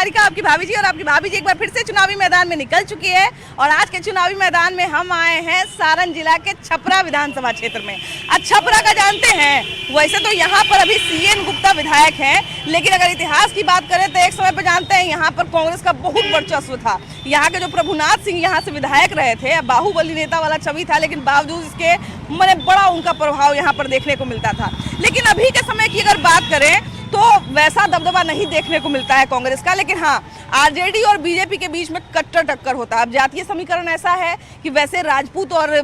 निहारिका आपकी भाभी जी, और आपकी भाभी जी एक बार फिर से चुनावी मैदान में निकल चुकी है। और आज के चुनावी मैदान में हम आए हैं सारण जिला के छपरा विधानसभा क्षेत्र में। आज छपरा का जानते हैं, वैसे तो यहाँ पर अभी सीएन गुप्ता विधायक हैं, लेकिन अगर इतिहास की बात करें तो एक समय पर जानते हैं यहाँ पर कांग्रेस का बहुत वर्चस्व था। यहाँ के जो प्रभुनाथ सिंह यहाँ से विधायक रहे थे, बाहुबली नेता वाला छवि था, लेकिन बावजूद इसके मैंने बड़ा उनका प्रभाव यहाँ पर देखने को मिलता था। लेकिन अभी के समय की अगर बात करें तो वैसा दबदबा नहीं देखने को मिलता है कांग्रेस का। लेकिन हाँ, आरजेडी और बीजेपी के बीच में कट्टर टक्कर होता है। अब जातीय समीकरण ऐसा है कि वैसे राजपूत और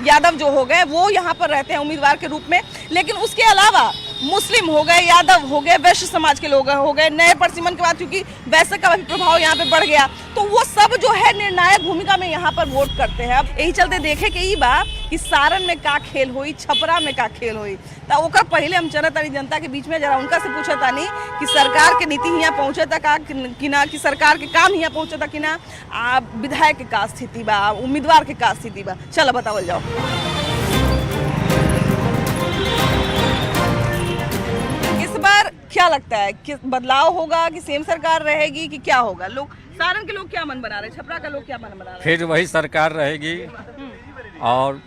यादव जो हो गए वो यहाँ पर रहते हैं उम्मीदवार के रूप में, लेकिन उसके अलावा मुस्लिम हो गए, यादव हो गए, वैश्य समाज के लोग हो गए, नए परसिमन के बाद क्योंकि वैसे का भी प्रभाव यहाँ पे बढ़ गया, तो वो सब जो है निर्णायक भूमिका में यहाँ पर वोट करते हैं। अब यही चलते देखे के ई बा कि सारण में का खेल हुई, छपरा में का खेल हुई, तो ओकर पहले हम चलत तानी जनता के बीच में, जरा उनका से पूछा तानी कि सरकार के नीति यहाँ पहुँचे का कि ना, कि सरकार के काम यहाँ पहुँचे कि ना, विधायक के का स्थिति बा, उम्मीदवार के का स्थिति बा, चलो बतावल जाओ। इस बार क्या लगता है कि बदलाव होगा कि सेम सरकार रहेगी कि क्या होगा? लोग सारण के लोग क्या मन बना रहे हैं, छपरा का लोग क्या मन बना रहे हैं? फिर वही सरकार रहेगी और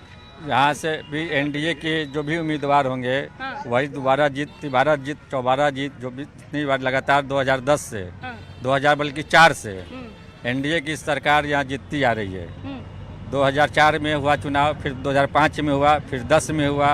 यहाँ से भी एनडीए के जो भी उम्मीदवार होंगे वही दोबारा जीत, तिबारा जीत, चौबारा जीत, जो भी इतनी बार लगातार 2010 से 2000 बल्कि 4 से एनडीए की सरकार यहाँ जीतती आ रही है। 2004 में हुआ चुनाव, फिर 2005 में हुआ, फिर 10 में हुआ,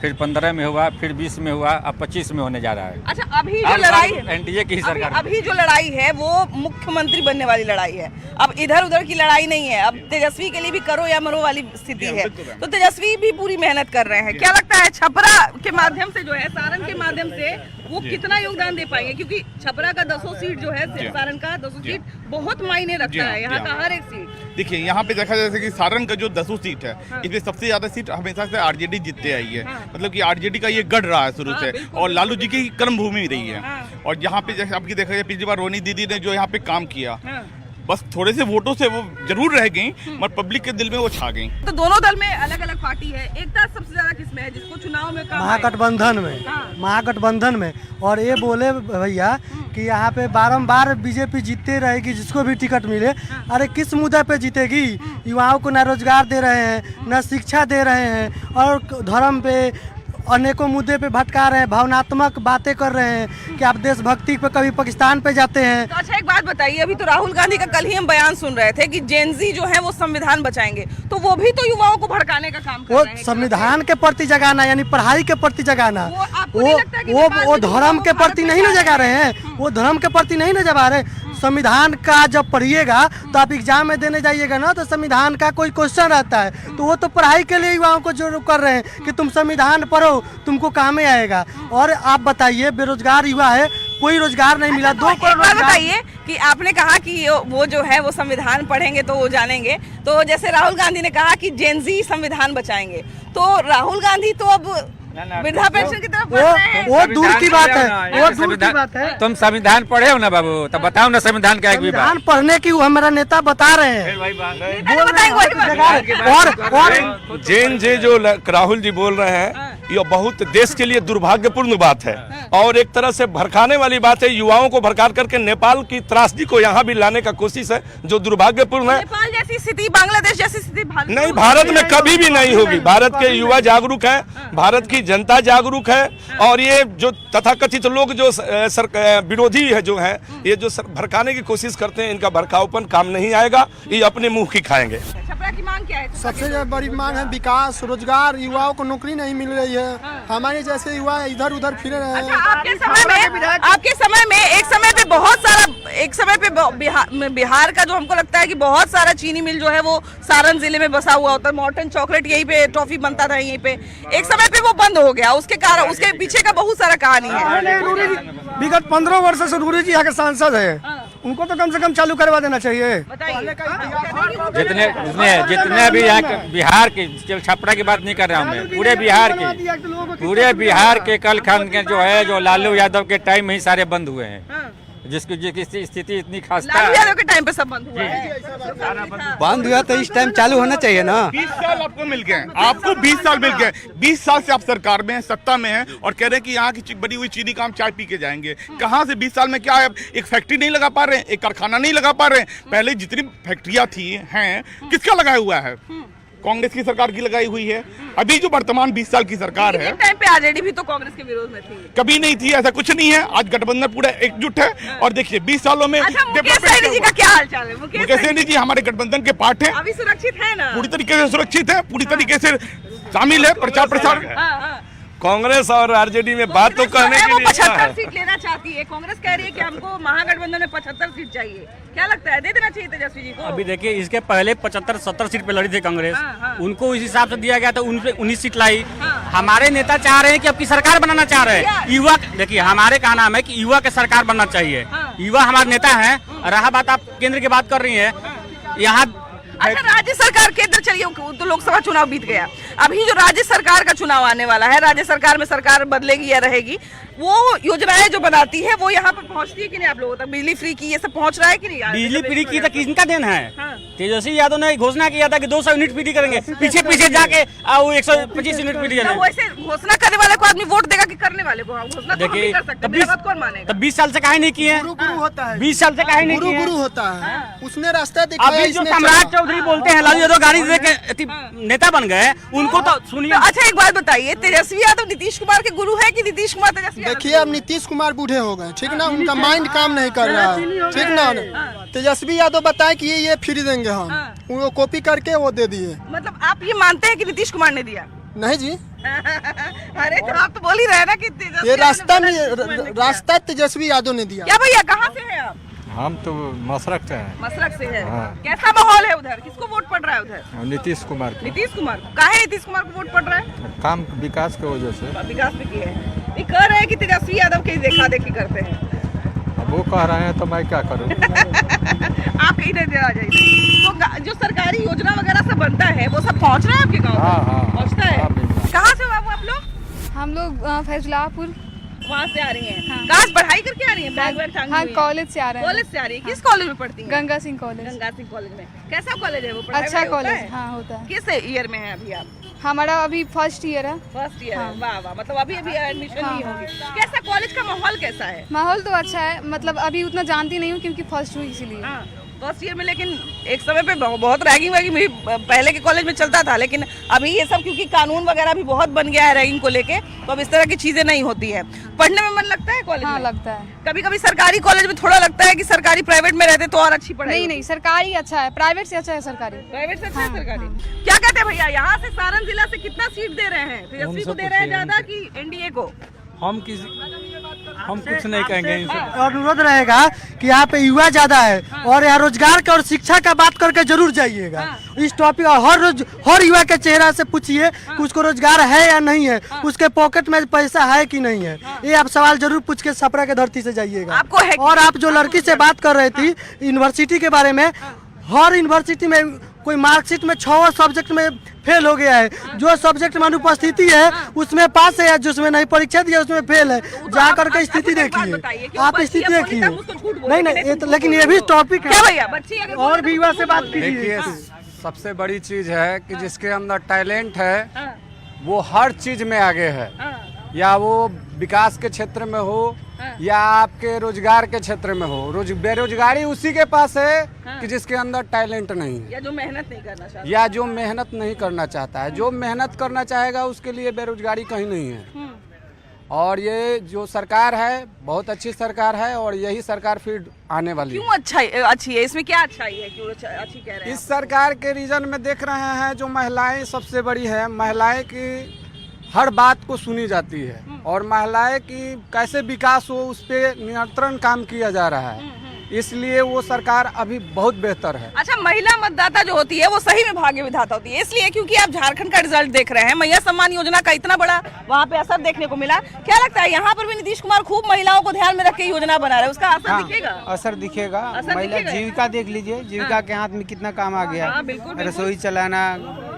फिर 15 में हुआ, फिर 20 में हुआ, अब 25 में होने जा रहा है। अच्छा, अभी जो लड़ाई है एनडीए की सरकार, अभी जो लड़ाई है वो मुख्यमंत्री बनने वाली लड़ाई है। अब इधर उधर की लड़ाई नहीं है। अब तेजस्वी के लिए भी करो या मरो वाली स्थिति है, तो तेजस्वी भी पूरी मेहनत कर रहे हैं। क्या लगता है छपरा के माध्यम से जो है, सारण के माध्यम से वो कितना योगदान दे पाएंगे? क्योंकि छपरा का 10 सीट जो है, सारण का 10 सीट बहुत मायने रखता है, यहाँ का हर एक सीट। देखिए, यहाँ पे देखा जाए कि सारण का जो 10 सीट है, इसमें सबसे ज्यादा सीट हमेशा से आरजेडी जीतते आई है। मतलब कि आरजेडी का ये गढ़ रहा है शुरू से, और लालू जी की कर्म भूमि रही है। और यहाँ पे जैसे आपकी देखा जाए, पिछली बार रोनी दीदी ने जो यहाँ पे काम किया, बस थोड़े से वोटों से वो जरूर रह गई, मगर पब्लिक के दिल में वो छा गई। तो दोनों दल में अलग अलग पार्टी है, एकता सबसे ज्यादा किसमें है, जिसको चुनाव में महागठबंधन में, महागठबंधन में। और ये बोले भैया कि यहाँ पे बारंबार बीजेपी जीतते रहेगी जिसको भी टिकट मिले। अरे किस मुद्दे पे जीतेगी? युवाओं को न रोजगार दे रहे हैं, न शिक्षा दे रहे हैं, और धर्म पे अनेकों मुद्दे पे भटका रहे हैं, भावनात्मक बातें कर रहे हैं कि आप देशभक्ति पे कभी पाकिस्तान पे जाते हैं। तो अच्छा, एक बात बताइए, अभी तो राहुल गांधी का कल ही हम बयान सुन रहे थे कि जेनजी जो है वो संविधान बचाएंगे, तो वो भी तो युवाओं को भड़काने का काम कर रहे हैं। संविधान के प्रति जगाना यानी पढ़ाई के प्रति जगाना, वो धर्म के प्रति नहीं न जगा रहे हैं, वो धर्म के प्रति नहीं न जगा रहे। संविधान का जब पढ़िएगा तो आप एग्जाम में देने जाइएगा ना, तो संविधान का कोई क्वेश्चन रहता है, तो वो तो पढ़ाई के लिए युवाओं को जो कर रहे हैं कि तुम संविधान पढ़ो, तुमको काम में आएगा। और आप बताइए, बेरोजगार युवा है, कोई रोजगार नहीं मिला। 2 करोड़ बताइए कि आपने कहा कि वो जो है वो संविधान पढ़ेंगे तो वो जानेंगे, तो जैसे राहुल गांधी ने कहा कि जेनजी संविधान बचाएंगे, तो राहुल गांधी तो अब वृद्धा पेंशन की तरफ बढ़ रहे हैं। वो दूर की बात है, वो दूर की बात है। तुम संविधान पढ़े हो ना बाबू, तब बताओ ना संविधान का एक भी बात। संविधान पढ़ने की हमारा नेता बता रहे हैं। और जैन जी जो राहुल जी बोल रहे हैं, ये बहुत देश के लिए दुर्भाग्यपूर्ण बात है, और एक तरह से भड़काने वाली बात है। युवाओं को भड़का करके नेपाल की त्रासदी को यहाँ भी लाने का कोशिश है, जो दुर्भाग्यपूर्ण है। नेपाल जैसी स्थिति, बांग्लादेश जैसी स्थिति नहीं, भारत में कभी भी नहीं होगी। भारत के युवा जागरूक है, भारत की जनता जागरूक है, और ये जो तथाकथित लोग जो विरोधी है जो है, ये जो भड़काने की कोशिश करते हैं, इनका भड़काऊपन काम नहीं आएगा, ये अपने मुंह की खाएंगे। छपरा की मांग क्या है? सबसे बड़ी मांग है विकास, रोजगार। युवाओं को नौकरी नहीं मिल रही है, हमारे जैसे युवा इधर उधर फिर रहे हैं। अच्छा, आपके समय में एक समय पे बहुत सारा, एक समय पे बिहार का जो हमको लगता है कि बहुत सारा चीनी मिल जो है वो सारण जिले में बसा हुआ होता है। मॉर्टन चॉकलेट यहीं पे, टॉफी बनता था यहीं पे, एक समय पे वो बंद हो गया। उसके कारण, उसके पीछे का बहुत सारा कहानी है। विगत 15 वर्ष से रूरी जी यहाँ के सांसद है, उनको तो कम से कम चालू करवा देना चाहिए। जितने भी यहाँ बिहार के, छपरा की बात नहीं कर रहा हूँ मैं, पूरे बिहार के कल खान के जो है, जो लालू यादव के टाइम में ही सारे बंद हुए हैं। जिसकी स्थिति इतनी खस्ता लालू है। यादव के टाइम पे सब बंद हुआ है। बंद हुआ तो इस टाइम चालू होना चाहिए ना। 20 साल आपको मिल गए, आपको 20 साल मिल गए। 20 साल से आप सरकार में हैं, सत्ता में हैं और कह रहे हैं कि यहाँ की बड़ी हुई चीनी का हम चाय पी के जाएंगे। कहाँ से 20 साल में क्या है? एक फैक्ट्री नहीं लगा पा रहे हैं, एक कारखाना नहीं लगा पा रहे हैं। पहले जितनी फैक्ट्रियाँ थी हैं, किसका लगाया हुआ है? कांग्रेस की सरकार की लगाई हुई है। अभी जो वर्तमान 20 साल की सरकार है, टाइम पे आरजेडी भी तो कांग्रेस के विरोध में थी। कभी नहीं थी, ऐसा कुछ नहीं है। आज गठबंधन पूरा एकजुट है और देखिए 20 सालों में अच्छा, मुकेश सहनी जी का क्या हाल चाल है? मुकेश सहनी जी हमारे गठबंधन के पार्ट हैं, अभी सुरक्षित है ना? पूरी तरीके से सुरक्षित है, पूरी तरीके से शामिल है प्रचार प्रसार। हाँ। कांग्रेस और आरजेडी में बात तो करने के वो लिए 75 सीट लेना चाहती है। कांग्रेस कह रही है कि हमको महागठबंधन में 75 सीट चाहिए। क्या लगता है, दे देना चाहिए तेजस्वी जी को? अभी देखिए, इसके पहले 75-70 सीट पे लड़ी थी कांग्रेस। हाँ। उनको इस हिसाब से दिया गया था, उन पे 19 सीट लाई। हमारे नेता चाह रहे हैं कि अब की सरकार बनाना चाह रहे हैं। युवा, देखिए हमारे का नाम है कि युवा के सरकार बनना चाहिए। युवा हमारे नेता है। रहा बात, आप केंद्र की बात कर रही है, यहाँ अच्छा, राज्य सरकार केंद्र चलिए, तो लोकसभा चुनाव बीत गया। अभी जो राज्य सरकार का चुनाव आने वाला है, राज्य सरकार में सरकार बदलेगी या रहेगी, वो योजनाएं जो बनाती है वो यहाँ पर पहुँचती है कि नहीं आप लोगों तक? बिजली फ्री की ये सब पहुँच रहा है कि नहीं? बिजली फ्री की तो किसका देन है? तेजस्वी यादव ने घोषणा किया था कि 200 यूनिट फ्री करेंगे, पीछे जाके वो 125 यूनिट फ्री करेंगे। वैसे घोषणा करने वाले को आदमी वोट देगा कि करने वाले को? घोषणा तो हम भी कर सकते हैं, मेरा बात कौन मानेगा? तब 20 साल से काहे नहीं किए? गुरु होता है, 20 साल से काहे नहीं किए? गुरु होता है, उसने रास्ता दिखाया। अभी जो सम्राट चौधरी बोलते हैं, लालू यादव गाड़ी दे के नेता बन गए, उनको तो सुनिए। अच्छा, एक बात बताइए, तेजस्वी यादव नीतीश कुमार के गुरु है कि नीतीश कुमार तेजस्वी यादव? देखिए, अब नीतीश कुमार बूढ़े हो गए, ठीक ना, उनका माइंड काम नहीं कर रहा है, ठीक ना। तेजस्वी यादव बताए कि ये फ्री देंगे हम, वो कॉपी करके वो दे दिए। मतलब आप ये मानते हैं कि नीतीश कुमार ने दिया? नहीं जी, अरे तो आप तो बोल ही रहे ना कि तेजस्वी ये यादव ने रास्ता तेजस्वी यादव ने दिया। क्या भैया, कहाँ से हैं आप? हम तो मसरक से हैं। मसरक से है। हाँ। कैसा माहौल है उधर? किसको वोट पड़ रहा है उधर? नीतीश कुमार को नीतीश कुमार को। काहे नीतीश कुमार को वोट पड़ रहा है? काम विकास की वजह से। विकास भी किए हैं। ये कह रहे हैं कि तेजस्वी यादव की देखा देखी करते हैं। अब वो कह रहे हैं तो मैं क्या करूं? आप कहीं नहीं आ जाइए। तो जो सरकारी योजना वगैरह सब बनता है वो सब पहुंच रहा है आपके गाँव? हाँ। पहुंचता है। कहाँ से हो आप लोग? हम लोग फैजलापुर। वहाँ से आ रही हैं। हाँ। कहाँ से पढ़ाई करके आ रही हैं? बैग वैग टांगी हाँ, हुई हैं? कॉलेज से आ रहे हैं। कॉलेज से आ रही है। किस कॉलेज में पढ़ती हैं? गंगा सिंह कॉलेज। गंगा सिंह कॉलेज में। कैसा कॉलेज है वो? पढ़ाई अच्छा वढ़ाई होता कॉलेज, है? हाँ होता है। किस ईयर में है अभी आप? हमारा अभी फर्स्ट ईयर है। फर्स्ट ईयर हाँ। है। वाह वाह, मतलब अभी एडमिशन हाँ, नहीं हाँ। होगी। कैसा कॉलेज का माहौल कैसा है? माहौल तो अच्छा है, मतलब अभी उतना जानती नहीं हूँ क्योंकि फर्स्ट हुई इसीलिए। हाँ, फर्स्ट ईयर में। लेकिन एक समय पे बहुत रैगिंग वैगिंग भी पहले के कॉलेज में चलता था, लेकिन अभी ये सब क्योंकि कानून वगैरह भी बहुत बन गया है रैगिंग को लेके, तो अब इस तरह की चीजें नहीं होती है। पढ़ने में मन लगता है कॉलेज हाँ में? लगता है। कभी कभी सरकारी कॉलेज में थोड़ा लगता है कि सरकारी प्राइवेट में रहते तो और अच्छी पढ़ाई नहीं नहीं, सरकारी अच्छा है, प्राइवेट से अच्छा है सरकारी। प्राइवेट से अच्छा है हाँ, सरकारी। हाँ। क्या कहते हैं भैया, यहाँ से सारण जिला से कितना सीट दे रहे हैं? तेजस्वी को दे रहे हैं ज्यादा कि एनडीए को? हम कुछ नहीं कहेंगे इनसे। अनुरोध रहेगा कि यहाँ पे युवा ज्यादा है और यहाँ रोजगार का और शिक्षा का बात करके जरूर जाइएगा इस टॉपिक। और हर युवा के चेहरा से पूछिए कि उसको रोजगार है या नहीं है, उसके पॉकेट में पैसा है कि नहीं है। ये आप सवाल जरूर पूछ के छपरा के धरती से जाइएगा। आपको है। और आप जो लड़की से बात कर रही थी यूनिवर्सिटी के बारे में, हर यूनिवर्सिटी में कोई मार्कशीट में 6 सब्जेक्ट में फेल हो गया है। जो सब्जेक्ट में अनुपस्थिति है उसमें पास है, जिसमें नहीं परीक्षा दिया उसमें फेल है। जा करके स्थिति देखिए, आप स्थिति देखिए। नहीं, लेकिन ये भी टॉपिक है। क्या भैया, बच्ची अगर और भी युवा से बात कीजिए। देखिए, सबसे बड़ी चीज है कि जिसके अंदर टैलेंट है वो हर चीज में आगे है, या वो विकास के क्षेत्र में हो या आपके रोजगार के क्षेत्र में हो। बेरोजगारी उसी के पास है कि जिसके अंदर टैलेंट नहीं है या जो मेहनत नहीं करना चाहता, या जो मेहनत नहीं करना चाहता है। जो मेहनत करना चाहेगा उसके लिए बेरोजगारी कहीं नहीं है। और ये जो सरकार है बहुत अच्छी सरकार है और यही सरकार फिर आने वाली है। क्यों अच्छी है? इसमें क्या अच्छाई है, क्यों अच्छी कह रहे हैं? इस सरकार के रीजन में देख रहे हैं जो महिलाएं सबसे बड़ी है, महिलाएं की हर बात को सुनी जाती है और महिलाएं की कैसे विकास हो उस पर नियंत्रण काम किया जा रहा है, इसलिए वो सरकार अभी बहुत बेहतर है। अच्छा, महिला मतदाता जो होती है वो सही में भाग्य विधाता होती है, इसलिए क्योंकि आप झारखंड का रिजल्ट देख रहे हैं, मैया सम्मान योजना का इतना बड़ा वहाँ पे असर देखने को मिला। क्या लगता है यहाँ पर भी नीतीश कुमार खूब महिलाओं को ध्यान में रख के योजना बना रहा है, उसका असर दिखेगा? असर दिखेगा। असर महिला दिखेगा? जीविका देख लीजिए, जीविका के हाथ में कितना काम आ गया। हाँ, बिल्कुल, बिल्कुल। रसोई चलाना,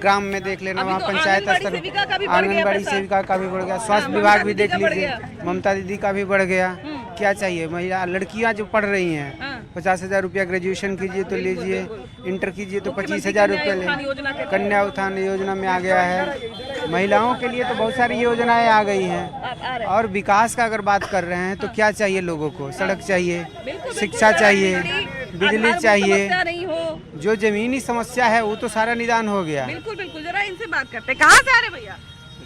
ग्राम में देख लेना, अभी वहाँ तो पंचायत आंगनबाड़ी स्तर, सेविका का भी बढ़ गया आंगनबाड़ी पैसा। सेविका का भी बढ़ गया, स्वास्थ्य ममता विभाग भी दीदी देख का बढ़ लीजिए, गया। ममता दीदी का भी बढ़ गया। क्या चाहिए? महिला लड़कियां जो पढ़ रही हैं 50,000 रुपया ग्रेजुएशन कीजिए तो लीजिए, इंटर कीजिए तो 25,000 रुपया ले। कन्या उत्थान योजना में आ गया है। महिलाओं के लिए तो बहुत सारी योजनाएं आ गई हैं। और विकास का अगर बात कर रहे हैं तो क्या चाहिए लोगों को? सड़क चाहिए, शिक्षा चाहिए, बिजली चाहिए। जो जमीनी समस्या है वो तो सारा निदान हो गया। बिल्कुल बिल्कुल, जरा इनसे बात करते हैं। कहाँ से आ रहे भैया?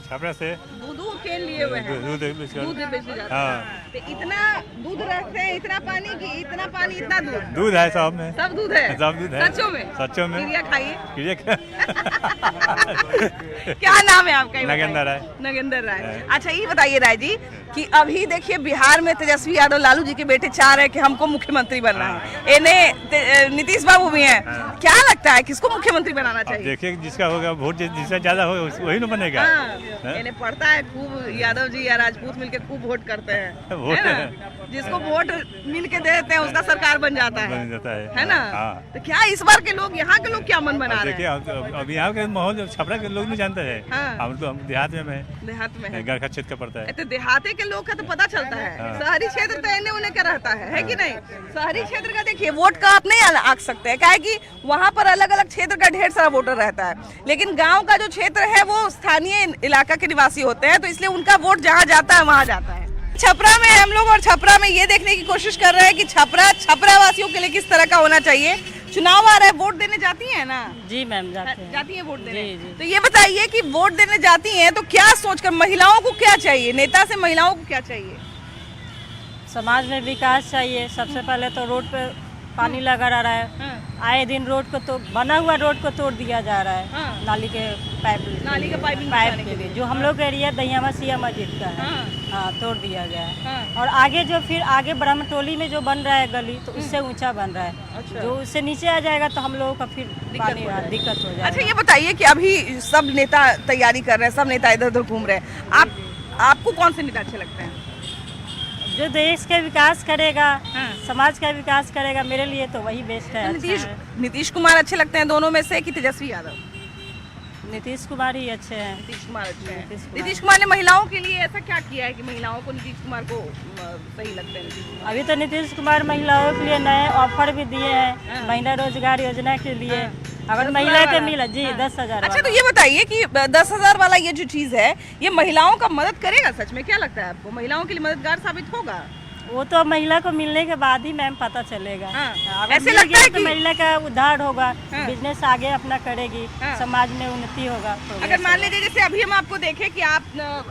छपरा से। दूध के लिए हुए हैं, दूध बेचने जाते हैं। तो इतना दूध रखते हैं, इतना पानी की, इतना पानी, इतना दूध है सब में, सब दूध है, सब दूध है सचों में, सच्चों में। क्रिया खाइए। क्रिया क्या नाम है आपका? नगेंद्र राय। नगेंद्र राय। अच्छा ये बताइए राय जी कि अभी देखिए बिहार में तेजस्वी यादव लालू जी के बेटे चाह रहे हैं कि हमको मुख्यमंत्री बनना है। इन्हें नीतीश बाबू भी हैं। क्या लगता है किसको मुख्यमंत्री बनाना चाहिए? देखिए जिसका होगा वोट, जिसका ज्यादा होगा वही ना बनेगा। इन्हें पड़ता है खूब, यादव जी या राजपूत मिलके खूब वोट करते हैं, है ना? जिसको वोट मिलके देते हैं उसका सरकार बन जाता है ना? तो क्या इस बार के लोग, यहाँ के लोग क्या मन बना रहे हैं? देखिए अब यहाँ के माहौल छपरा के लोग नहीं जानते हैं। हम तो देहात में देहात में है, गरखा क्षेत्र का पड़ता है। तो देहाते के लोग का तो पता चलता है। शहरी क्षेत्र तो इन्हें उन्हें क्या रहता है कि नहीं? शहरी क्षेत्र का देखिए वोट का आप नहीं आंक सकते हैं, क्या है कि वहाँ पर अलग अलग क्षेत्र का ढेर सारा वोटर रहता है। लेकिन गाँव का जो क्षेत्र है वो स्थानीय इलाका के निवासी होते हैं, तो इसलिए उनका वोट जहाँ जाता है वहाँ जाता है। छपरा में हम लोग, और छपरा में ये देखने की कोशिश कर रहे हैं कि छपरा वासियों के लिए किस तरह का होना चाहिए। चुनाव आ रहा है, वोट देने जाती हैं ना? जी मैम, जाती हैं वोट देने। जी। तो ये बताइए कि वोट देने जाती हैं तो क्या सोचकर, महिलाओं को क्या चाहिए, नेता से महिलाओं को क्या चाहिए? समाज में विकास चाहिए। सबसे पहले तो रोड पे पानी लगा रहा है, आए दिन रोड को तो बना हुआ रोड को तोड़ दिया जा रहा है। नाली के पाइप के लिए जो हम लोग का एरिया दहियामा सिया मस्जिद का है, हाँ तोड़ दिया गया है। और आगे जो फिर आगे ब्रह्मटोली में जो बन रहा है गली, तो उससे ऊंचा बन रहा है। अच्छा। जो उससे नीचे आ जाएगा तो हम लोगों का फिर पानी दिक्कत हो जाएगा। अच्छा ये बताइए कि अभी सब नेता तैयारी कर रहे हैं, सब नेता इधर उधर घूम रहे हैं, आपको कौन से नेता अच्छे लगते हैं? जो देश का विकास करेगा, समाज का विकास करेगा, मेरे लिए तो वही बेस्ट है। नीतीश कुमार अच्छे लगते हैं दोनों में से कि तेजस्वी यादव? नीतीश कुमार ही अच्छे हैं। नीतीश कुमार अच्छे हैं। नीतीश कुमार ने महिलाओं के लिए ऐसा क्या किया है कि महिलाओं को नीतीश कुमार को सही लगते हैं? अभी तो नीतीश कुमार महिलाओं के लिए नए ऑफर भी दिए हैं, महिला रोजगार योजना के लिए। अगर महिला के मिला जी 10,000। अच्छा तो ये बताइए कि 10,000 वाला ये जो चीज है, ये महिलाओं का मदद करेगा सच में? क्या लगता है आपको, महिलाओं के लिए मददगार साबित होगा? वो तो महिला को मिलने के बाद ही मैम पता चलेगा। ऐसे लगता है कि महिला का उद्धार होगा, बिजनेस आगे अपना करेगी, समाज में उन्नति होगा। अगर मान लीजिए जैसे अभी हम आपको देखें कि आप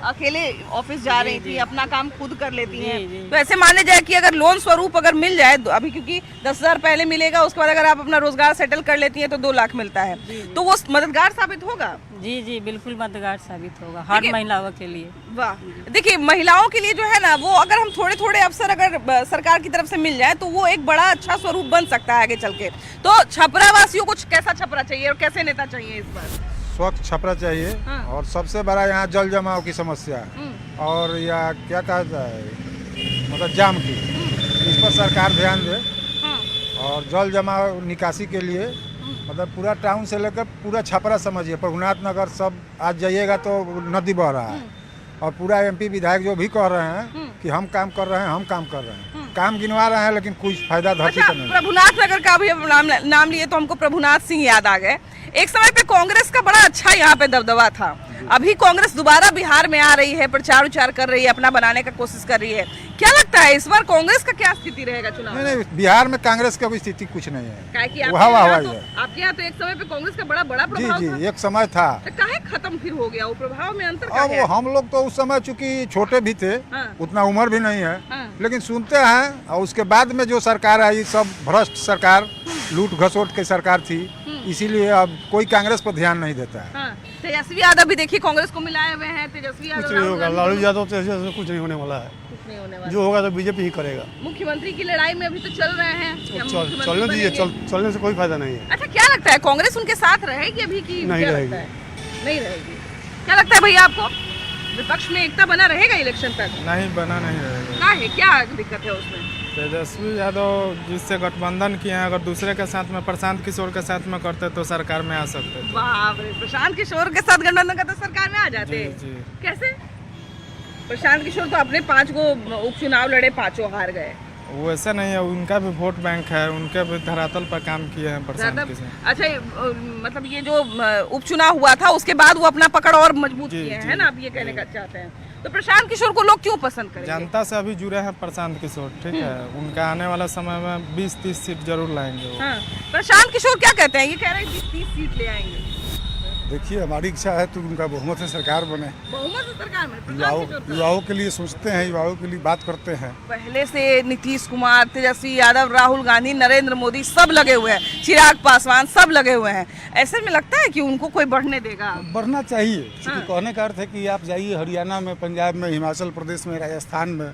अकेले ऑफिस जा रही थी, अपना काम खुद कर लेती हैं, तो ऐसे माने जाए कि अगर लोन स्वरूप अगर मिल जाए अभी, क्योंकि 10,000 पहले मिलेगा, उसके बाद अगर आप अपना रोजगार सेटल कर लेती हैं तो 2 लाख मिलता है, तो वो मददगार साबित होगा? जी जी बिल्कुल मददगार साबित होगा हर महिलाओं के लिए। वाह, देखिए महिलाओं के लिए जो है ना, वो अगर हम थोड़े थोड़े अवसर अगर सरकार की तरफ से मिल जाए तो वो एक बड़ा अच्छा स्वरूप बन सकता है आगे चल के। तो छपरा वासियों को कैसा छपरा चाहिए और कैसे नेता चाहिए इस बार? स्वच्छ छपरा चाहिए। और सबसे बड़ा यहाँ जल जमाव की समस्या है, और या क्या कहता है मतलब जाम की, इस पर सरकार ध्यान दे। और जल जमाव निकासी के लिए मतलब पूरा टाउन से लेकर पूरा छपरा समझिए, प्रभुनाथ नगर सब आज जाइएगा तो नदी बह रहा है। और पूरा MP विधायक जो भी कह रहे हैं कि हम काम कर रहे हैं, हम काम कर रहे हैं, काम गिनवा रहे हैं, लेकिन कुछ फायदा धरती अच्छा, पर नहीं। प्रभुनाथ नगर का भी नाम लिए तो हमको प्रभुनाथ सिंह याद आ गए। एक समय पे कांग्रेस का बड़ा अच्छा यहाँ पे दबदबा था। अभी कांग्रेस दोबारा बिहार में आ रही है, प्रचार उचार कर रही है, अपना बनाने का कोशिश कर रही है। क्या लगता है इस बार कांग्रेस का क्या स्थिति रहेगा चुनाव? नहीं, बिहार में कांग्रेस का कोई स्थिति कुछ नहीं है। आपके यहाँ तो एक समय पे कांग्रेस का बड़ा प्रभाव जी था। एक समय था, काहे खत्म फिर हो गया वो प्रभाव में अंतर क्या है? अब हम लोग तो उस समय चूंकि छोटे भी थे, उतना उम्र भी नहीं है, लेकिन सुनते हैं। और उसके बाद में जो सरकार आई सब भ्रष्ट सरकार, लूट घसोट की सरकार थी, इसीलिए अब कोई कांग्रेस पर ध्यान नहीं देता है। तेजस्वी यादव भी देखिए कांग्रेस को मिलाए हुए हैं। तेजस्वी यादव कुछ नहीं होगा, लालू यादव तो कुछ नहीं होने वाला है। जो होगा तो बीजेपी ही करेगा। मुख्यमंत्री की लड़ाई में अभी तो चल रहे हैं, चलने दीजिए, चलने से कोई फायदा नहीं है। अच्छा क्या लगता है कांग्रेस उनके साथ रहेगी अभी की? नहीं रहेगी। नहीं रहेगी। क्या लगता है भैया आपको, विपक्ष में एकता बना रहेगा इलेक्शन तक? नहीं, बना नहीं रहेगा। क्या दिक्कत है उसमें? तेजस्वी यादव जिससे गठबंधन किए हैं, अगर दूसरे के साथ में प्रशांत किशोर के साथ में करते तो सरकार में आ सकते थे। बाप रे, प्रशांत किशोर के साथ गठबंधन का तो सरकार में आ जाते। जी। कैसे? प्रशांत किशोर तो अपने 5 को उपचुनाव लड़े, 5 हार गए। वैसा नहीं है, उनका भी वोट बैंक है, उनके भी धरातल पर काम किए हैं प्रशांत किशोर। अच्छा, मतलब ये जो उपचुनाव हुआ था उसके बाद वो अपना पकड़ और मजबूत किए हैं ना, आप ये कहने का चाहते हैं। तो प्रशांत किशोर को लोग क्यों पसंद करेंगे? जनता से अभी जुड़े हैं प्रशांत किशोर, ठीक है। उनका आने वाला समय में 20-30 सीट जरूर लाएंगे वो। हाँ। प्रशांत किशोर क्या कहते हैं? ये कह रहे हैं 20-30 सीट ले आएंगे। देखिए, हमारी इच्छा है तो उनका बहुमत से सरकार बने। बहुमत से सरकार में युवाओं के लिए सोचते हैं, युवाओं के लिए बात करते हैं। पहले से नीतीश कुमार, तेजस्वी यादव, राहुल गांधी, नरेंद्र मोदी सब लगे हुए हैं, चिराग पासवान सब लगे हुए हैं। ऐसे में लगता है कि उनको कोई बढ़ने देगा? बढ़ना चाहिए। कहने का अर्थ है कि आप जाइए हरियाणा में, पंजाब में, हिमाचल प्रदेश में, राजस्थान में,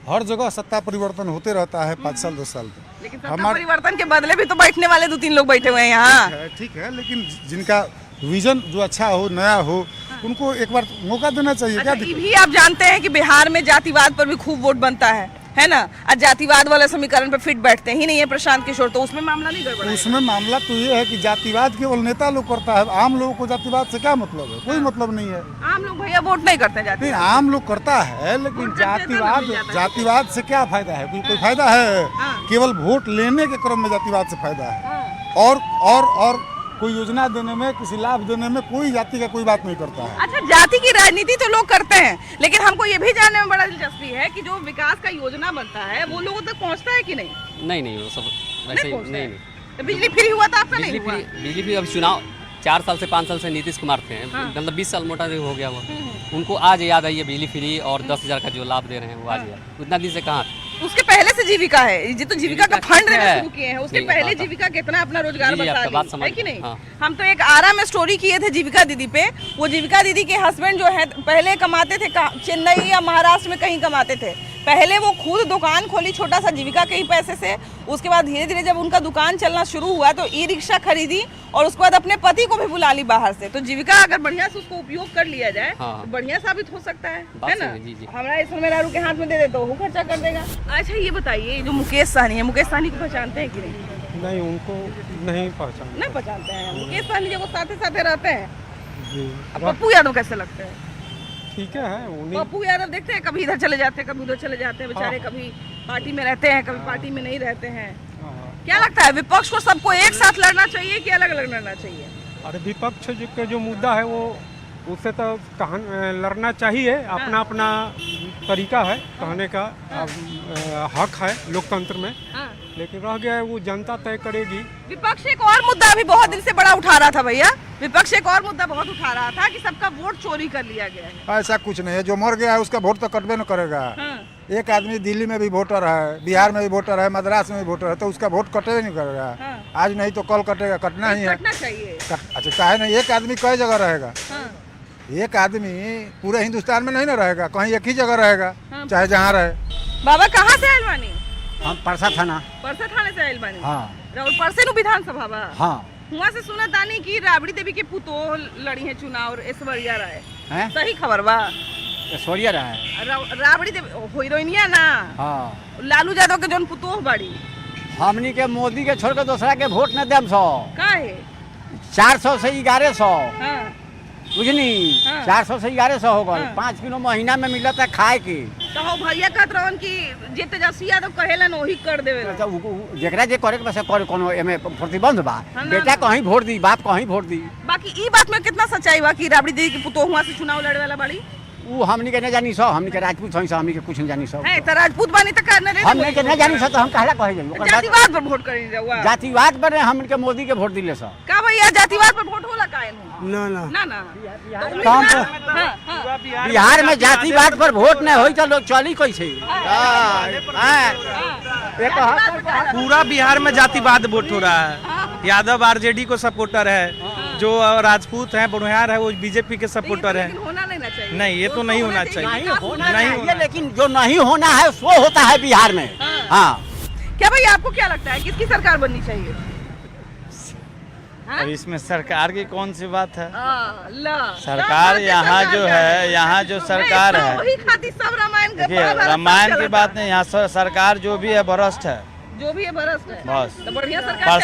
हर जगह सत्ता परिवर्तन होते रहता है 5 साल 2 साल पे। लेकिन सत्ता परिवर्तन के बदले भी तो बैठने वाले 2-3 लोग बैठे हुए हैं यहाँ। ठीक है, लेकिन जिनका विजन जो अच्छा हो, नया हो, उनको एक बार मौका देना चाहिए। अच्छा, ये भी आप जानते हैं कि बिहार में जातिवाद पर भी खूब वोट बनता है ना? आज जातिवाद वाले समीकरण पे फिट बैठते ही नहीं है प्रशांत किशोर, तो उसमें मामला नहीं गड़बड़ा? उसमें मामला तो ये है कि जातिवाद केवल नेता लोग करता है, आम लोगों को जातिवाद से क्या मतलब है? कोई मतलब नहीं है। आम लोग भैया वोट नहीं करते जाते। आम लोग करता है, लेकिन जातिवाद से क्या फायदा है? कोई फायदा है? केवल वोट लेने के क्रम में जातिवाद से फायदा है। और कोई योजना देने में, किसी लाभ देने में कोई जाति का कोई बात नहीं करता है। अच्छा, जाति की राजनीति तो लोग करते हैं, लेकिन हमको ये भी जानने में बड़ा दिलचस्पी है कि जो विकास का योजना बनता है वो लोगों तक पहुंचता है कि नहीं? नहीं, वो सब वैसे नहीं। तो बिजली फ्री हुआ था आपका? नहीं हुआ? बिजली फ्री अभी चुनाव 4 साल से 5 साल से नीतीश कुमार थे, मतलब 20 साल मोटा हो गया वो। उनको आज याद आई है बिजली फ्री और 10,000 का जो लाभ दे रहे हैं वो आज याद। उतना दिन से कहाँ? उसके पहले से जीविका है, ये तो जीविका का फंड देना शुरू किए हैं। उसके पहले जीविका कितना अपना रोजगार बचा रही है कि नहीं? हम तो एक आरा में स्टोरी किए थे जीविका दीदी पे। वो जीविका दीदी के हस्बैंड जो है पहले कमाते थे चेन्नई या महाराष्ट्र में कहीं कमाते थे। पहले वो खुद दुकान खोली छोटा सा जीविका के ही पैसे से। उसके बाद धीरे धीरे जब उनका दुकान चलना शुरू हुआ तो ई रिक्शा खरीदी और उसके बाद अपने पति को भी बुला ली बाहर से। तो जीविका अगर बढ़िया से उसको उपयोग कर लिया जाए तो बढ़िया साबित हो सकता है ना? हमारा इस समय रारू के हाथ में दे दे तो वो खर्चा कर देगा। अच्छा, ये बताइए, जो मुकेश सहनी है, मुकेश सहनी को पहचानते हैं कि नहीं? नहीं, उनको नहीं पहचानते हैं। मुकेश सहनी जो साथे साथे रहते हैं। पप्पू यादव कैसे लगते हैं? ठीक है। पप्पू यादव देखते हैं, कभी इधर चले जाते हैं, कभी उधर चले जाते हैं बेचारे। कभी पार्टी में रहते हैं, कभी पार्टी में नहीं रहते हैं। क्या लगता है, विपक्ष को सबको एक साथ लड़ना चाहिए कि अलग अलग लड़ना चाहिए? अरे विपक्ष के जो मुद्दा है वो उससे तो लड़ना चाहिए। अपना अपना तरीका है कहने का, हक है लोकतंत्र में। लेकिन रह गया है वो जनता तय करेगी। विपक्ष एक और मुद्दा अभी बहुत दिन से बड़ा उठा रहा था भैया। विपक्ष एक और मुद्दा बहुत उठा रहा था कि सबका वोट चोरी कर लिया गया है। ऐसा कुछ नहीं है, जो मर गया है उसका वोट तो कटबे न करेगा। एक आदमी दिल्ली में भी वोटर है, बिहार में भी वोटर है, मद्रास में भी वोटर है, तो उसका वोट कटेगा नहीं करेगा। आज नहीं तो कल कटेगा, कटना ही है। अच्छा, काहे नहीं? एक आदमी कई जगह रहेगा। एक आदमी पूरे हिंदुस्तान में नहीं ना रहेगा, कहीं एक ही जगह रहेगा, चाहे जहाँ रहे। बाबा कहाँ से आयल बानी? हम परसा थाना से आयल बानी। हाँ। परसे विधानसभा बा। हाँ। हुआ से सुना तानी कि राबड़ी देवी के पुतोह लड़ी है चुनाव और ऐश्वर्या राय। सही खबर बा? ऐश्वर्या राय राबड़ी देवी हीरोइनिया ना? हाँ। लालू यादव के जौन पुतोह बड़ी। हमनी के मोदी के छोड़ के दूसरा के वोट न देम। 400 से 1100 बुझनी। 400 से 1100 हो गए। 5 किलो महीना में मिलता है खाए की। तो भैया कहत रहन कि जे तेजस्वी यादव कहेलन वही कर देवे। जेकरा जे करे के बस करे, कोनो एमे प्रतिबंध बा? बेटा कहीं वोट दी, बाप कहीं वोट दी। बाकी ई बात में कितना सच्चाई बा कि राबड़ी देवी के पुतोहुआ से चुनाव लड़े वाला बड़ी? वो हमनी के न जानी सो, हमनी के राजपूत हई सो, हमनी के कुछ न जानी सो। है त राजपूत बानी त करने रे। हमनी के न जानी सो तो हम कहला कहे जाई? जातिवाद पर वोट करी जावा। जातिवाद पर हमनी के मोदी के वोट दिले सो। का भैया जातिवाद पर वोट होला काहे नु? ना बिहार में जातिवाद पर वोट न होई त लोग चली कैसे? पूरा बिहार में जातिवाद वोट हो रहा है। यादव आरजेडी को सपोर्टर है, जो राजपूत है, बुढ़ियार है, वो बीजेपी के सपोर्टर है। नहीं, ये तो नहीं होना चाहिए। नहीं होना चाहिए, लेकिन जो नहीं होना है वो होता है बिहार में। हाँ। क्या भाई आपको क्या लगता है किसकी सरकार बननी चाहिए? और इसमें सरकार की कौन सी बात है? सरकार यहाँ जो है, यहाँ जो सरकार है, देखिए रामायण की बात नहीं, यहाँ सरकार जो भी है भ्रष्ट है। जो भी है भ्रष्ट है। बस बढ़िया सरकार